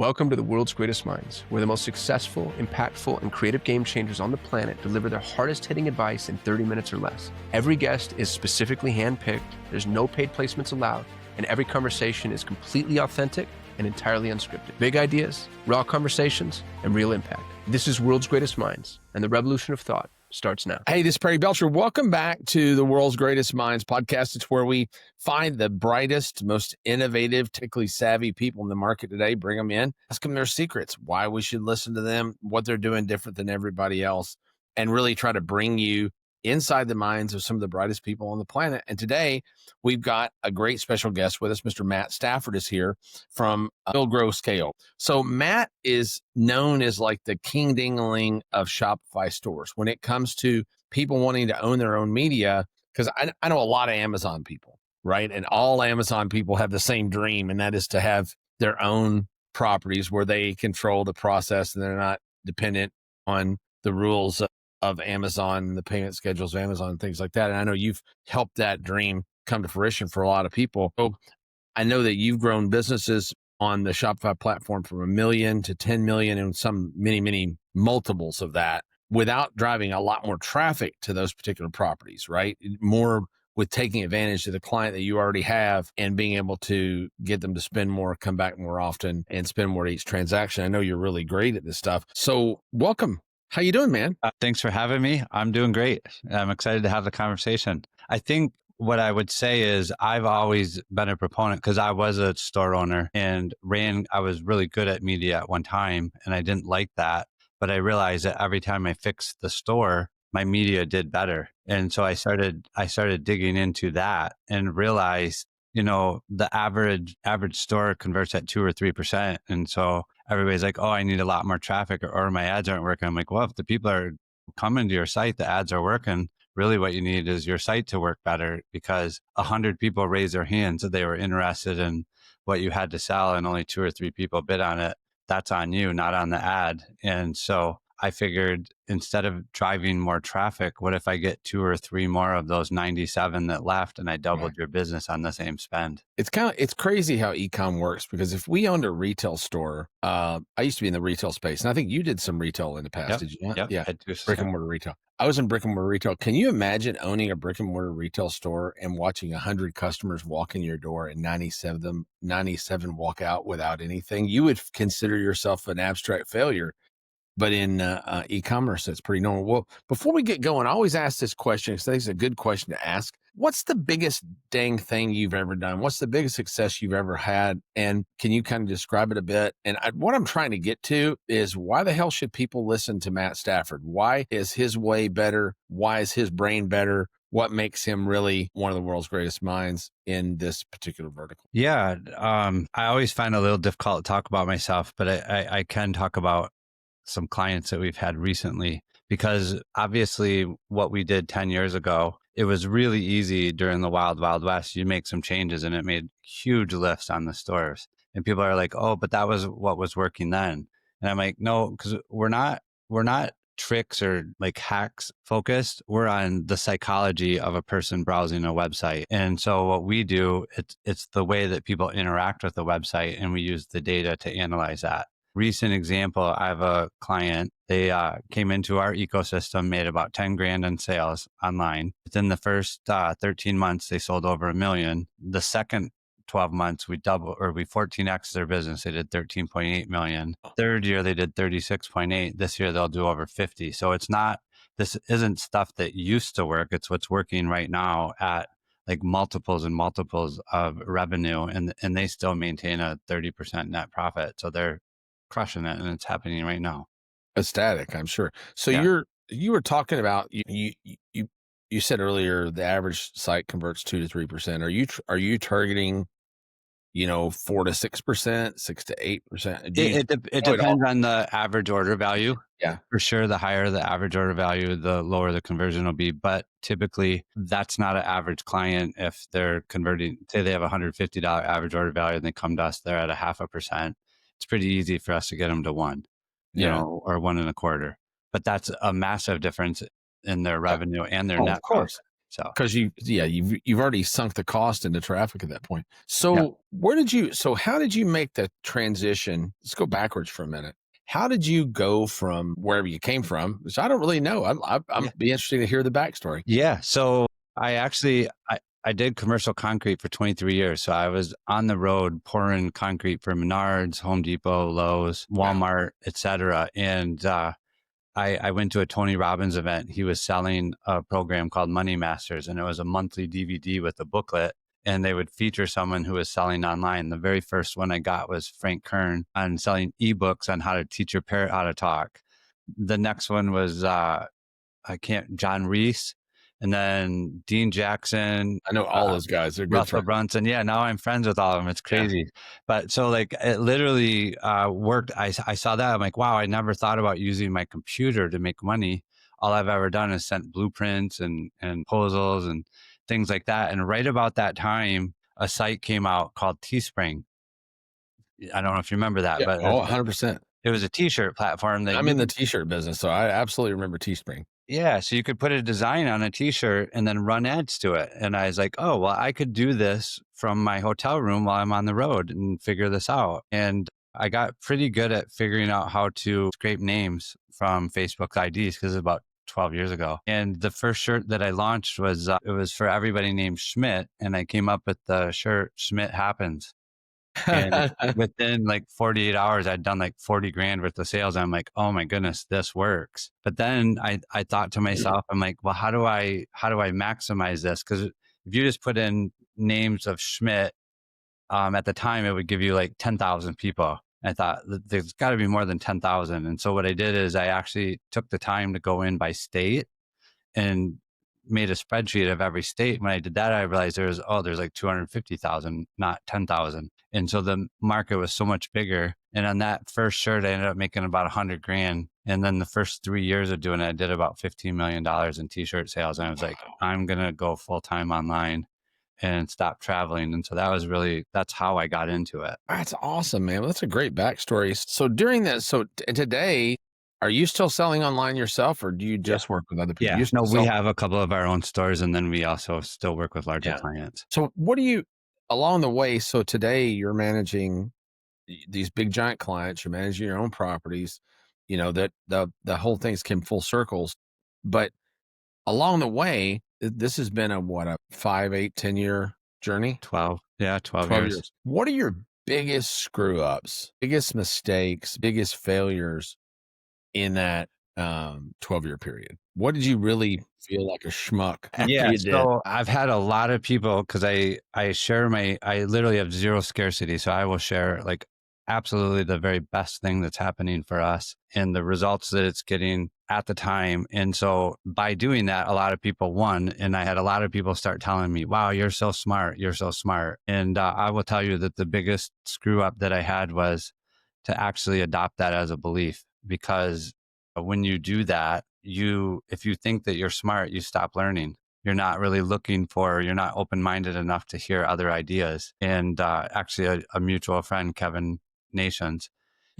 Welcome to the world's greatest minds, where the most successful, impactful, and creative game changers on the planet deliver their hardest-hitting advice in 30 minutes or less. Every guest is specifically handpicked, there's no paid placements allowed, and every conversation is completely authentic and entirely unscripted. Big ideas, raw conversations, and real impact. This is World's Greatest Minds, and the revolution of thought starts now. Hey, this is Perry Belcher. Welcome back to the World's Greatest Minds podcast. It's where we find the brightest, most innovative, technically savvy people in the market today, bring them in, ask them their secrets, why we should listen to them, what they're doing different than everybody else, and really try to bring you inside the minds of some of the brightest people on the planet. And today we've got a great special guest with us. Mr. Matt Stafford is here from Build, Grow, Scale. So Matt is known as like the king ding-a-ling of Shopify stores when it comes to people wanting to own their own media, because I know a lot of Amazon people, right? And all Amazon people have the same dream, and that is to have their own properties where they control the process and they're not dependent on the rules of Amazon, the payment schedules of Amazon, things like that. And I know you've helped that dream come to fruition for a lot of people. So I know that you've grown businesses on the Shopify platform from 1 million to 10 million and some many multiples of that without driving a lot more traffic to those particular properties, right? More with taking advantage of the client that you already have and being able to get them to spend more, come back more often, and spend more at each transaction. I know you're really great at this stuff. So welcome. How you doing, man? Thanks for having me. I'm doing great. I'm excited to have the conversation. I think what I would say is I've always been a proponent because I was a store owner and I was really good at media at one time and I didn't like that. But I realized that every time I fixed the store, my media did better. And so I started digging into that and realized, the average store converts at 2 or 3%. And so everybody's like, oh, I need a lot more traffic or my ads aren't working. I'm like, well, if the people are coming to your site, the ads are working. Really what you need is your site to work better because 100 people raised their hands that they were interested in what you had to sell and only 2 or 3 people bid on it. That's on you, not on the ad. And so I figured instead of driving more traffic, what if I get 2 or 3 more of those 97 that left and I doubled your business on the same spend? It's crazy how e-com works because if we owned a retail store, I used to be in the retail space and I think you did some retail in the past. Yep. Did you not? Yep. Yeah. Brick and mortar retail. I was in brick and mortar retail. Can you imagine owning a brick and mortar retail store and watching 100 customers walk in your door and 97 walk out without anything? You would consider yourself an abstract failure. But in e-commerce, it's pretty normal. Well, before we get going, I always ask this question because I think it's a good question to ask. What's the biggest dang thing you've ever done? What's the biggest success you've ever had? And can you kind of describe it a bit? And what I'm trying to get to is why the hell should people listen to Matt Stafford? Why is his way better? Why is his brain better? What makes him really one of the world's greatest minds in this particular vertical? Yeah. I always find it a little difficult to talk about myself, but I can talk about some clients that we've had recently, because obviously what we did 10 years ago, it was really easy during the wild west. You make some changes and it made huge lifts on the stores. And people are like, oh, but that was what was working then. And I'm like, no, because we're not tricks or like hacks focused. We're on the psychology of a person browsing a website. And so what we do, it's the way that people interact with the website, and we use the data to analyze that. Recent example, I have a client, they came into our ecosystem, made about 10 grand in sales online. Within the first 13 months, they sold over $1 million. The second 12 months, we 14x their business. They did 13.8 million. Third year, they did 36.8. This year, they'll do over 50. So this isn't stuff that used to work. It's what's working right now at like multiples and multiples of revenue. And they still maintain a 30% net profit. So they're crushing it, and it's happening right now. Ecstatic, I'm sure. So Yeah. you were talking about you said earlier the average site converts 2 to 3%. Are you targeting 4 to 6%, 6 to 8%? It depends on the average order value. Yeah, for sure. The higher the average order value, the lower the conversion will be. But typically, that's not an average client. If they're converting, say they have $150 average order value, and they come to us, they're at 0.5%. It's pretty easy for us to get them to 1, or 1.25. But that's a massive difference in their revenue and their net. Of course. So Because you've already sunk the cost into traffic at that point. yeah. So how did you make the transition? Let's go backwards for a minute. How did you go from wherever you came from? Which I don't really know. I'm be interested to hear the backstory. Yeah. So I did commercial concrete for 23 years. So I was on the road pouring concrete for Menards, Home Depot, Lowe's, Walmart, etc. And I went to a Tony Robbins event. He was selling a program called Money Masters, and it was a monthly DVD with a booklet. And they would feature someone who was selling online. The very first one I got was Frank Kern on selling ebooks on how to teach your parrot how to talk. The next one was John Reese, and then Dean Jackson. I know all those guys. They're good Russell friends. Brunson. Yeah, now I'm friends with all of them. It's crazy. But so like it literally worked. I saw that. I'm like, wow, I never thought about using my computer to make money. All I've ever done is sent blueprints and proposals and things like that. And right about that time, a site came out called Teespring. I don't know if you remember that, but 100%. it was a t-shirt platform that I'm in the t-shirt business, so I absolutely remember Teespring. yeah, so you could put a design on a t-shirt and then run ads to it. And I was like, oh, well, I could do this from my hotel room while I'm on the road and figure this out. And I got pretty good at figuring out how to scrape names from Facebook IDs because it's about 12 years ago. And the first shirt that I launched was, it was for everybody named Schmidt. And I came up with the shirt, Schmidt Happens. And within like 48 hours, I'd done like 40 grand worth of sales. I'm like, oh my goodness, this works. But then I thought to myself, I'm like, well, how do I maximize this? Because if you just put in names of Schmidt, at the time, it would give you like 10,000 people. I thought there's got to be more than 10,000. And so what I did is I actually took the time to go in by state and made a spreadsheet of every state. When I did that, I realized there's like 250,000, not 10,000. And so the market was so much bigger. And on that first shirt, I ended up making about 100 grand. And then the first 3 years of doing it, I did about $15 million in t-shirt sales. And I was like, I'm going to go full time online and stop traveling. And so that's how I got into it. That's awesome, man. That's a great backstory. So during that, today, are you still selling online yourself, or do you just work with other people? Yeah, no, we have a couple of our own stores, and then we also still work with larger clients. So what do you, along the way, so today you're managing these big giant clients, you're managing your own properties, that the whole thing's came full circles. But along the way, this has been a 5, 8, 10 year journey? 12 years. What are your biggest screw ups, biggest mistakes, biggest failures in that 12-year period? What did you really feel like a schmuck after you did? So I've had a lot of people, because I literally have zero scarcity. So I will share like absolutely the very best thing that's happening for us and the results that it's getting at the time. And so by doing that, a lot of people won. And I had a lot of people start telling me, wow, you're so smart. You're so smart. And I will tell you that the biggest screw up that I had was to actually adopt that as a belief, because when you do that, if you think that you're smart, you stop learning. You're not really you're not open-minded enough to hear other ideas. And actually a mutual friend, Kevin Nations,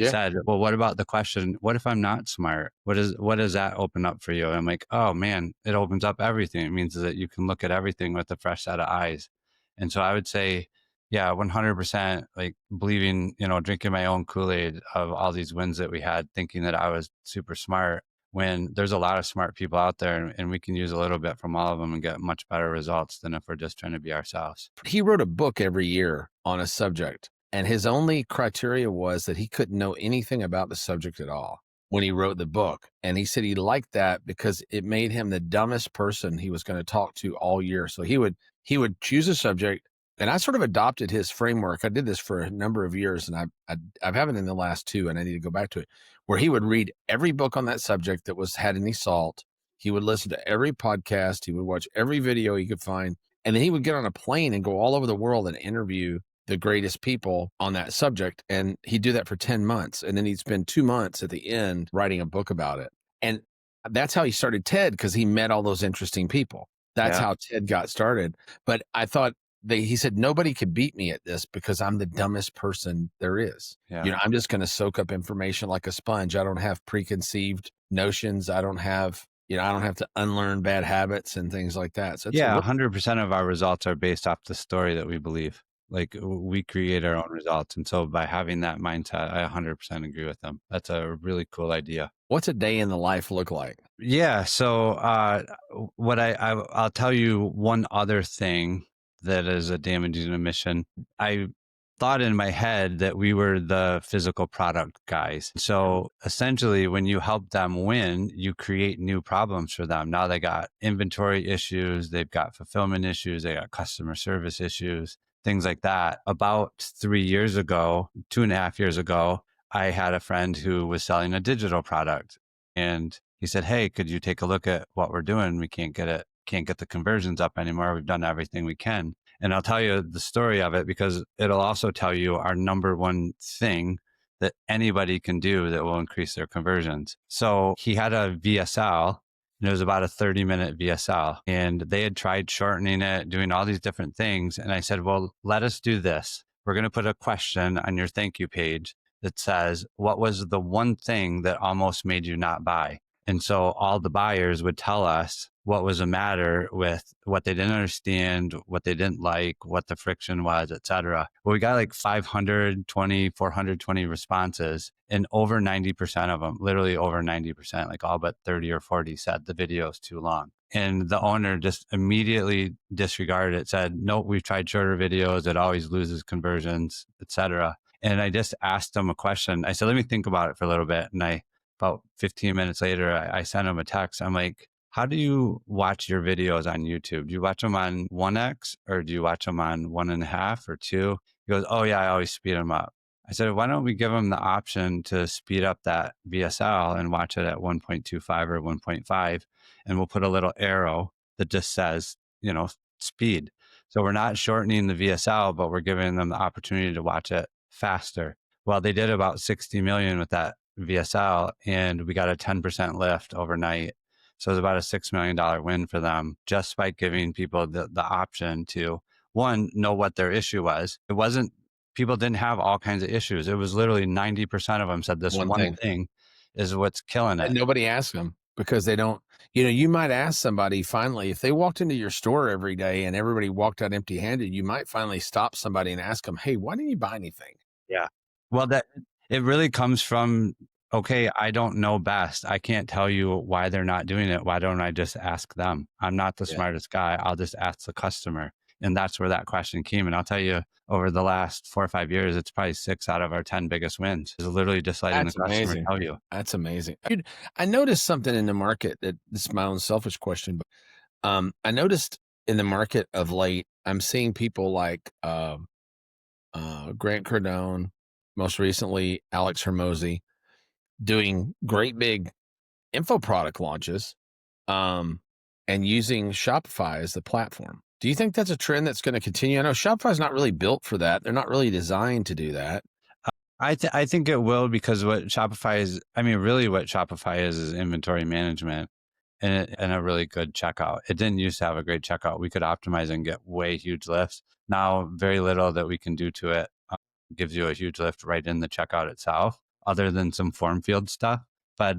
said, well, what about the question, what if I'm not smart? What does that open up for you? And I'm like, oh man, it opens up everything. It means that you can look at everything with a fresh set of eyes. And so I would say, yeah, 100% like believing, drinking my own Kool-Aid of all these wins that we had, thinking that I was super smart, when there's a lot of smart people out there, and we can use a little bit from all of them and get much better results than if we're just trying to be ourselves. He wrote a book every year on a subject, and his only criteria was that he couldn't know anything about the subject at all when he wrote the book. And he said he liked that because it made him the dumbest person he was going to talk to all year. So he would choose a subject, and I sort of adopted his framework. I did this for a number of years, and I haven't in the last 2, and I need to go back to it, where he would read every book on that subject that had any salt. He would listen to every podcast. He would watch every video he could find. And then he would get on a plane and go all over the world and interview the greatest people on that subject. And he'd do that for 10 months. And then he'd spend 2 months at the end writing a book about it. And that's how he started TED, because he met all those interesting people. That's how TED got started. But I thought, he said, nobody could beat me at this because I'm the dumbest person there is. I'm just going to soak up information like a sponge. I don't have preconceived notions. I don't have, I don't have to unlearn bad habits and things like that. So it's Yeah, 100% of our results are based off the story that we believe. Like we create our own results. And so by having that mindset, I 100% agree with them. That's a really cool idea. what's a day in the life look like? Yeah. So what I'll tell you one other thing that is a damaging omission. I thought in my head that we were the physical product guys. So essentially, when you help them win, you create new problems for them. Now they got inventory issues, they've got fulfillment issues, they got customer service issues, things like that. About 3 years ago, 2.5 years ago, I had a friend who was selling a digital product, and he said, "Hey, could you take a look at what we're doing? We can't get the conversions up anymore. We've done everything we can." And I'll tell you the story of it because it'll also tell you our number one thing that anybody can do that will increase their conversions. So he had a VSL, and it was about a 30-minute VSL, and they had tried shortening it, doing all these different things. And I said, well, let us do this. We're going to put a question on your thank you page that says, what was the one thing that almost made you not buy? And so all the buyers would tell us what was the matter with what they didn't understand, what they didn't like, what the friction was, et cetera. Well, we got like 420 responses, and over 90% of them, literally over 90%, like all but 30 or 40 said the video is too long. And the owner just immediately disregarded it, said, nope, we've tried shorter videos. It always loses conversions, et cetera. And I just asked them a question. I said, let me think about it for a little bit. And about 15 minutes later, I sent him a text. I'm like, how do you watch your videos on YouTube? Do you watch them on 1x or do you watch them on 1.5 or 2? He goes, oh yeah, I always speed them up. I said, why don't we give them the option to speed up that VSL and watch it at 1.25 or 1.5, and we'll put a little arrow that just says, speed. So we're not shortening the VSL, but we're giving them the opportunity to watch it faster. Well, they did about 60 million with that VSL, and we got a 10% lift overnight. So it was about a $6 million win for them just by giving people the option to, one, know what their issue was. It wasn't, people didn't have all kinds of issues. It was literally 90% of them said this one thing is what's killing it. And nobody asks them because they don't, you might ask somebody finally, if they walked into your store every day and everybody walked out empty handed, you might finally stop somebody and ask them, hey, why didn't you buy anything? Yeah. Well, it really comes from, okay, I don't know best. I can't tell you why they're not doing it. Why don't I just ask them? I'm not the smartest guy. I'll just ask the customer. And that's where that question came. And I'll tell you, over the last 4 or 5 years, it's probably 6 out of our 10 biggest wins. Is literally just letting the customer tell you. That's amazing. Dude, I noticed something in the market that this is my own selfish question, but I noticed in the market of late, I'm seeing people like Grant Cardone, most recently Alex Hermosi, doing great big info product launches and using Shopify as the platform. Do you think that's a trend that's going to continue? I know Shopify is not really built for that. They're not really designed to do that. I think it will, because what Shopify is inventory management and a really good checkout. It didn't used to have a great checkout. We could optimize and get way huge lifts. Now, very little that we can do to it gives you a huge lift right in the checkout itself, other than some form field stuff. But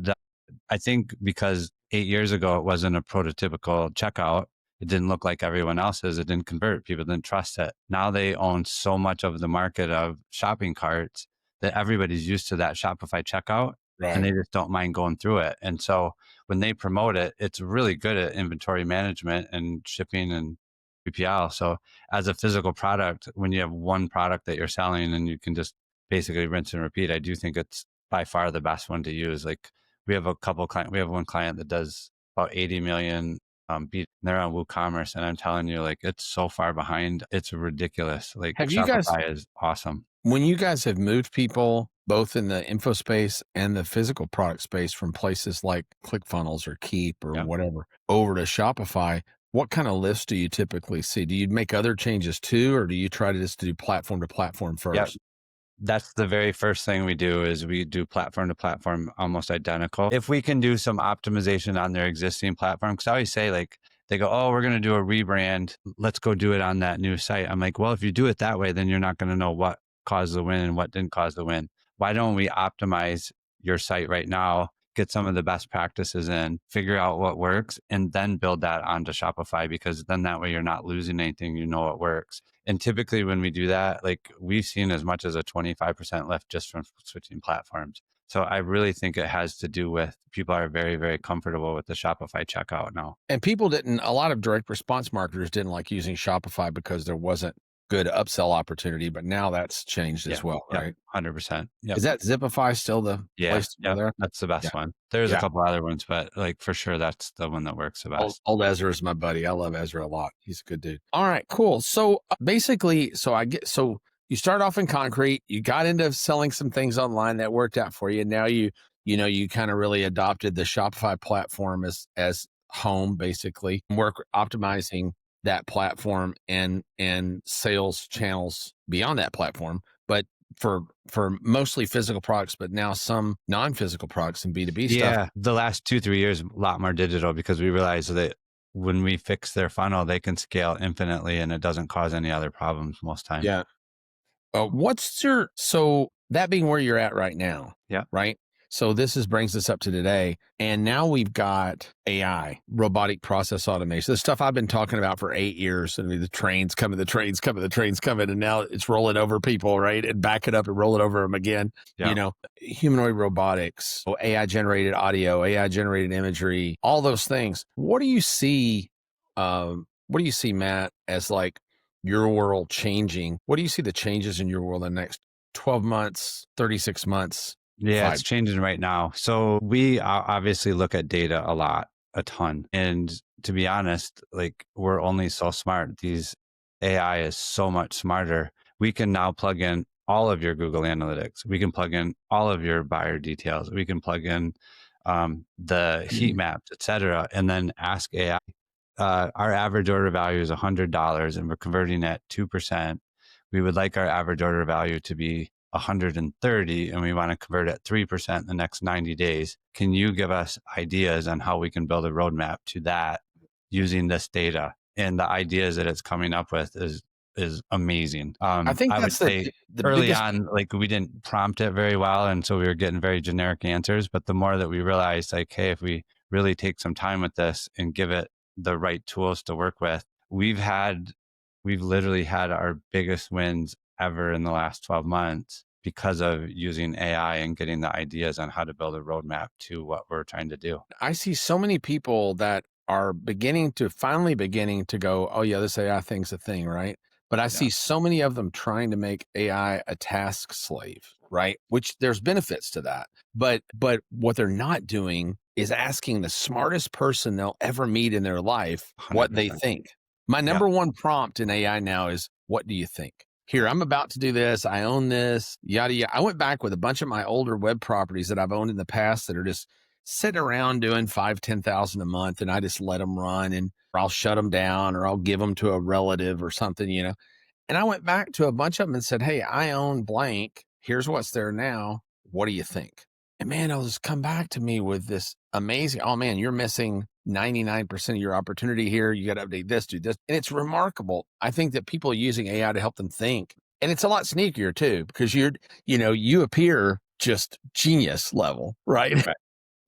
I think because 8 years ago, it wasn't a prototypical checkout. It didn't look like everyone else's. It didn't convert. People didn't trust it. Now they own so much of the market of shopping carts that everybody's used to that Shopify checkout, and they just don't mind going through it. And so when they promote it, it's really good at inventory management and shipping and 3PL. So as a physical product, when you have one product that you're selling and you can just basically rinse and repeat, I do think it's by far the best one to use. Like we have one client that does about 80 million they're on WooCommerce, and I'm telling you, like, it's so far behind. It's ridiculous. Like, Shopify is awesome. When you guys have moved people both in the info space and the physical product space from places like ClickFunnels or Keep or whatever over to Shopify, what kind of lifts do you typically see? Do you make other changes too, or do you try to just do platform to platform first? Yep. That's the very first thing we do, is we do platform to platform almost identical. If we can do some optimization on their existing platform, because I always say, like, they go, oh, we're going to do a rebrand. Let's go do it on that new site. I'm like, well, if you do it that way, then you're not going to know what caused the win and what didn't cause the win. Why don't we optimize your site right now, get some of the best practices in, figure out what works, and then build that onto Shopify, because then that way you're not losing anything, you know what works. And typically when we do that, like we've seen as much as a 25% lift just from switching platforms. So I really think it has to do with people are very, very comfortable with the Shopify checkout now. And a lot of direct response marketers didn't like using Shopify because there wasn't good upsell opportunity, but now that's changed as well, right? 100%. Yep. Is that Zipify still the place to go there? That's the best one. There's a couple other ones, but like for sure, that's the one that works the best. Old Ezra is my buddy. I love Ezra a lot. He's a good dude. All right, cool. So basically, so you start off in concrete, you got into selling some things online that worked out for you. And now you kind of really adopted the Shopify platform as home, basically. Work optimizing that platform and sales channels beyond that platform, but for mostly physical products, but now some non-physical products and B2B stuff. Yeah, the last 2-3 years, a lot more digital, because we realized that when we fix their funnel, they can scale infinitely and it doesn't cause any other problems most times. Yeah. So that being where you're at right now, right? So this brings us up to today. And now we've got AI, robotic process automation, the stuff I've been talking about for 8 years. I mean, the trains coming. And now it's rolling over people, right? And back it up and roll it over them again. Yeah. Humanoid robotics, AI generated audio, AI generated imagery, all those things. What do you see, Matt, as like your world changing? What do you see the changes in your world in the next 12 months, 36 months? Yeah, it's changing right now. So we obviously look at data a ton. And to be honest, like we're only so smart. These AI is so much smarter. We can now plug in all of your Google Analytics. We can plug in all of your buyer details. We can plug in the heat maps, et cetera, and then ask AI. Our average order value is $100 and we're converting at 2%. We would like our average order value to be 130 and we want to convert at 3% in the next 90 days. Can you give us ideas on how we can build a roadmap to that using this data? And the ideas that it's coming up with is amazing. I think I would say the early biggest... on, like we didn't prompt it very well. And so we were getting very generic answers. But the more that we realized like, hey, if we really take some time with this and give it the right tools to work with, we've literally had our biggest wins ever in the last 12 months because of using AI and getting the ideas on how to build a roadmap to what we're trying to do. I see so many people that are finally beginning to go, oh yeah, this AI thing's a thing, right? But I see so many of them trying to make AI a task slave, right? Which there's benefits to that. But what they're not doing is asking the smartest person they'll ever meet in their life 100%. What they think. My number one prompt in AI now is, what do you think? Here, I'm about to do this. I own this, yada, yada. I went back with a bunch of my older web properties that I've owned in the past that are just sitting around doing $5,000-$10,000 a month. And I just let them run or I'll shut them down or I'll give them to a relative or something, And I went back to a bunch of them and said, hey, I own blank. Here's what's there now. What do you think? And man, they'll just come back to me with this amazing, oh man, you're missing 99% of your opportunity here. You got to update this, do this. And it's remarkable. I think that people are using AI to help them think. And it's a lot sneakier too, because you appear just genius level, right?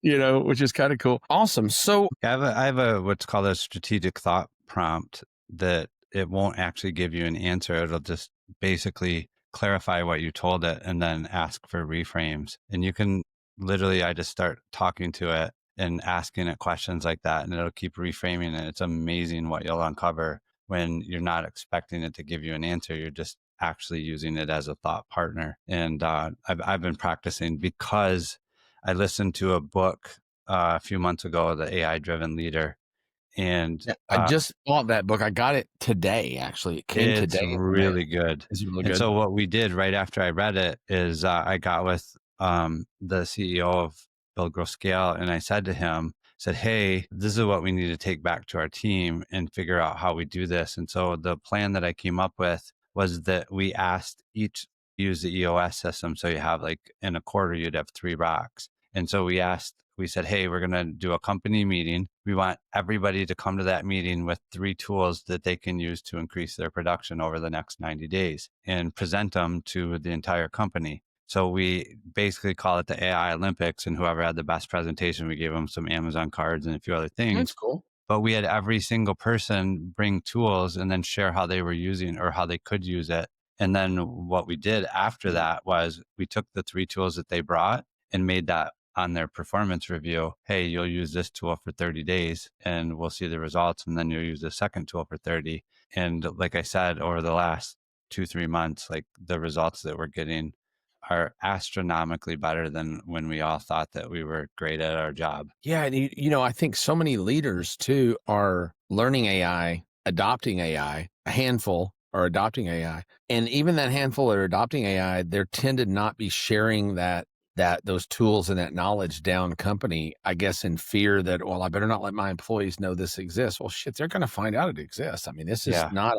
Which is kind of cool. Awesome. So I have a what's called a strategic thought prompt that it won't actually give you an answer. It'll just basically clarify what you told it and then ask for reframes. And you can literally, I just start talking to it and asking it questions like that, and it'll keep reframing it. It's amazing what you'll uncover when you're not expecting it to give you an answer. You're just actually using it as a thought partner. And I've been practicing because I listened to a book a few months ago, The AI Driven Leader. And I just bought that book. I got it today, actually. It came today. It's really good. It's really good. And so what we did right after I read it is I got with the CEO of Build, Grow, Scale. And I said to him, hey, this is what we need to take back to our team and figure out how we do this. And so the plan that I came up with was that we asked each use the EOS system. So you have like in a quarter, you'd have 3 rocks. And so we said, hey, we're going to do a company meeting. We want everybody to come to that meeting with 3 tools that they can use to increase their production over the next 90 days and present them to the entire company. So we basically call it the AI Olympics, and whoever had the best presentation, we gave them some Amazon cards and a few other That's things. cool. But we had every single person bring tools and then share how they were using or how they could use it. And then what we did after that was we took the 3 tools that they brought and made that on their performance review. Hey, you'll use this tool for 30 days and we'll see the results. And then you'll use the second tool for 30. And like I said, over the last 2-3 months, like the results that we're getting are astronomically better than when we all thought that we were great at our job. Yeah, and I think so many leaders too are learning AI, adopting AI. A handful are adopting AI, and even that handful that are adopting AI, they're tended not be sharing those tools and that knowledge down company. I guess in fear that, well, I better not let my employees know this exists. Well, shit, they're going to find out it exists. I mean, this is Yeah. not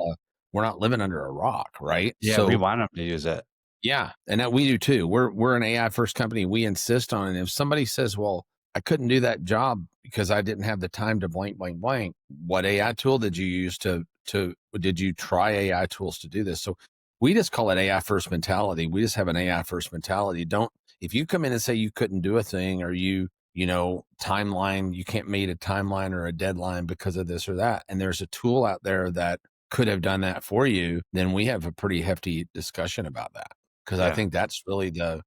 we're not living under a rock, right? Yeah, we want them to use it. Yeah, and that we do too. We're an AI first company. We insist on it. If somebody says, "Well, I couldn't do that job because I didn't have the time to blank, blank, blank," what AI tool did you use to did you try AI tools to do this? So we just call it AI first mentality. We just have an AI first mentality. Don't If you come in and say you couldn't do a thing or timeline, you can't meet a timeline or a deadline because of this or that, and there's a tool out there that could have done that for you, then we have a pretty hefty discussion about that. Because I Yeah. think that's really the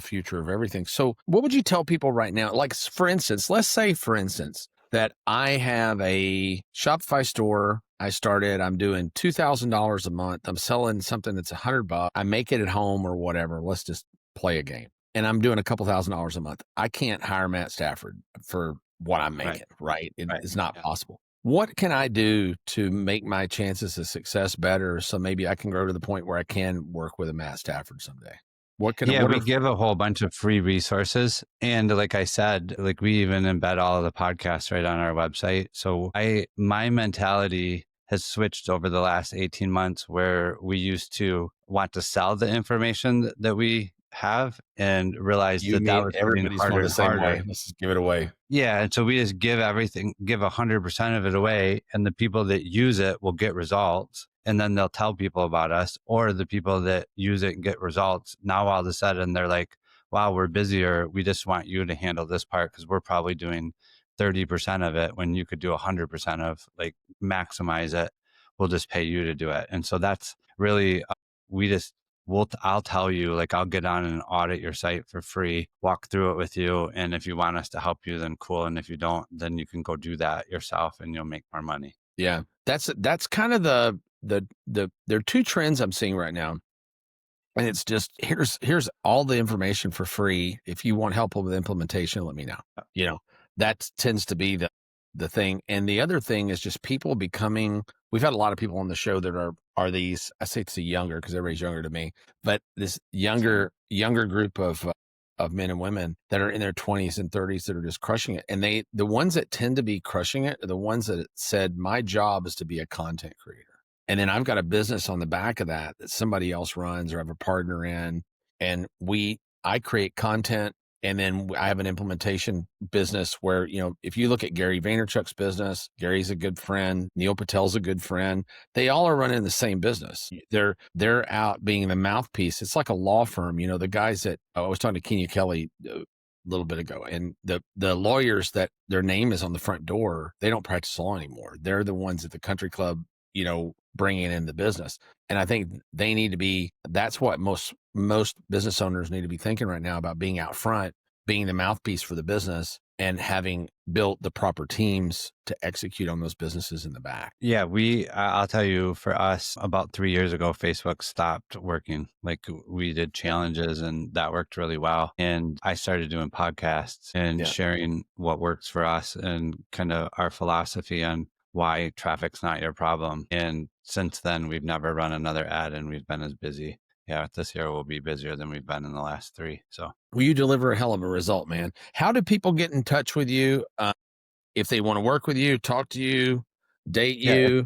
future of everything. So what would you tell people right now? Like, for instance, let's say, for instance, that I have a Shopify store. I'm doing $2,000 a month. I'm selling something that's $100. I make it at home or whatever. Let's just play a game. And I'm doing a couple $1,000s a month. I can't hire Matt Stafford for what I'm making, right? It's not possible. What can I do to make my chances of success better so maybe I can grow to the point where I can work with a Matt Stafford someday? We give a whole bunch of free resources. And like I said, like we even embed all of the podcasts right on our website. So my mentality has switched over the last 18 months where we used to want to sell the information that we have and realize that was getting harder and harder. Let's just give it away. Yeah. And so we just give 100% of it away, and the people that use it will get results. And then they'll tell people about us, or the people that use it and get results. Now, all of a sudden, they're like, wow, we're busier. We just want you to handle this part because we're probably doing 30% of it when you could do 100% of, like, maximize it. We'll just pay you to do it. And so that's really, I'll tell you, like, I'll get on and audit your site for free, walk through it with you. And if you want us to help you, then cool. And if you don't, then you can go do that yourself and you'll make more money. Yeah. That's kind of there are two trends I'm seeing right now. And it's just, here's all the information for free. If you want help with implementation, let me know. That tends to be the thing. And the other thing is just people becoming, we've had a lot of people on the show that are these, I say it's a younger because everybody's younger to me, but this younger group of men and women that are in their 20s and 30s that are just crushing it. And the ones that tend to be crushing it are the ones that said, my job is to be a content creator. And then I've got a business on the back of that somebody else runs or I have a partner in, and I create content. And then I have an implementation business where, if you look at Gary Vaynerchuk's business, Gary's a good friend. Neil Patel's a good friend. They all are running the same business. They're out being the mouthpiece. It's like a law firm. The guys that I was talking to Kenya Kelly a little bit ago, and the lawyers that their name is on the front door, they don't practice law anymore. They're the ones at the country club, bringing in the business. And I think they need to be, that's what most business owners need to be thinking right now about, being out front, being the mouthpiece for the business, and having built the proper teams to execute on those businesses in the back. Yeah, I'll tell you, for us, about 3 years ago, Facebook stopped working. Like, we did challenges and that worked really well. And I started doing podcasts and sharing what works for us and kind of our philosophy on why traffic's not your problem. And since then, we've never run another ad and we've been as busy. Yeah, this year we'll be busier than we've been in the last 3. So, well, you deliver a hell of a result, man. How do people get in touch with you if they want to work with you, talk to you, date you,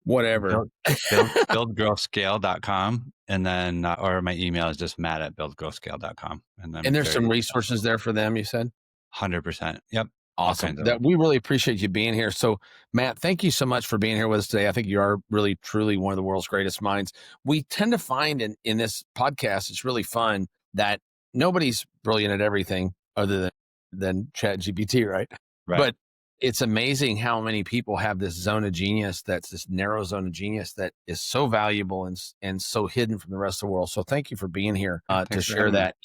whatever? buildgrowscale.com. And then, or my email is just matt@buildgrowscale.com. And there's some resources there for them, you said? 100%. Yep. Awesome. That we really appreciate you being here. So, Matt, thank you so much for being here with us today. I think you are really, truly one of the world's greatest minds. We tend to find in this podcast, it's really fun that nobody's brilliant at everything other than ChatGPT, right? But it's amazing how many people have this zone of genius, that's this narrow zone of genius that is so valuable and so hidden from the rest of the world. So thank you for being here to share that.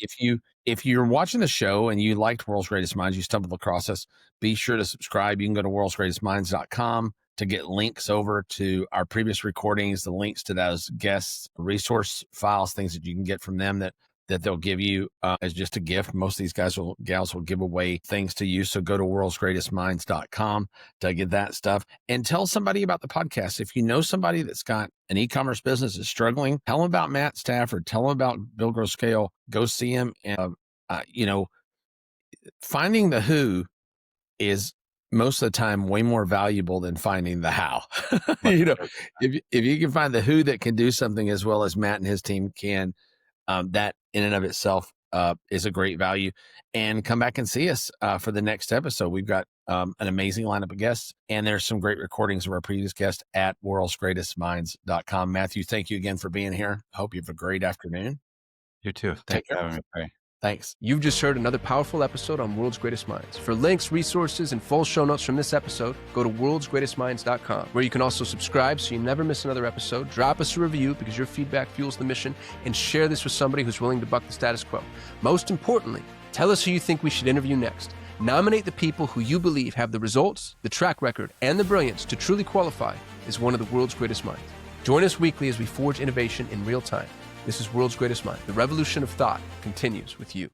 If you're watching the show and you liked World's Greatest Minds, you stumbled across us, be sure to subscribe. You can go to worldsgreatestminds.com to get links over to our previous recordings, the links to those guests, resource files, things that you can get from them that they'll give you as just a gift. Most of these gals will give away things to you. So go to worldsgreatestminds.com to get that stuff and tell somebody about the podcast. If you know somebody that's got an e-commerce business that's struggling, tell them about Matt Stafford, tell them about Build, Grow, Scale, go see him. And, finding the who is most of the time way more valuable than finding the how. If you can find the who that can do something as well as Matt and his team can, that in and of itself is a great value. And come back and see us for the next episode. We've got an amazing lineup of guests, and there's some great recordings of our previous guests at worldsgreatestminds.com. Matthew, thank you again for being here. I hope you have a great afternoon. You too. Thanks for having me. Thanks. You've just heard another powerful episode on World's Greatest Minds. For links, resources, and full show notes from this episode, go to worldsgreatestminds.com, where you can also subscribe so you never miss another episode. Drop us a review because your feedback fuels the mission, and share this with somebody who's willing to buck the status quo. Most importantly, tell us who you think we should interview next. Nominate the people who you believe have the results, the track record, and the brilliance to truly qualify as one of the world's greatest minds. Join us weekly as we forge innovation in real time. This is World's Greatest Mind. The revolution of thought continues with you.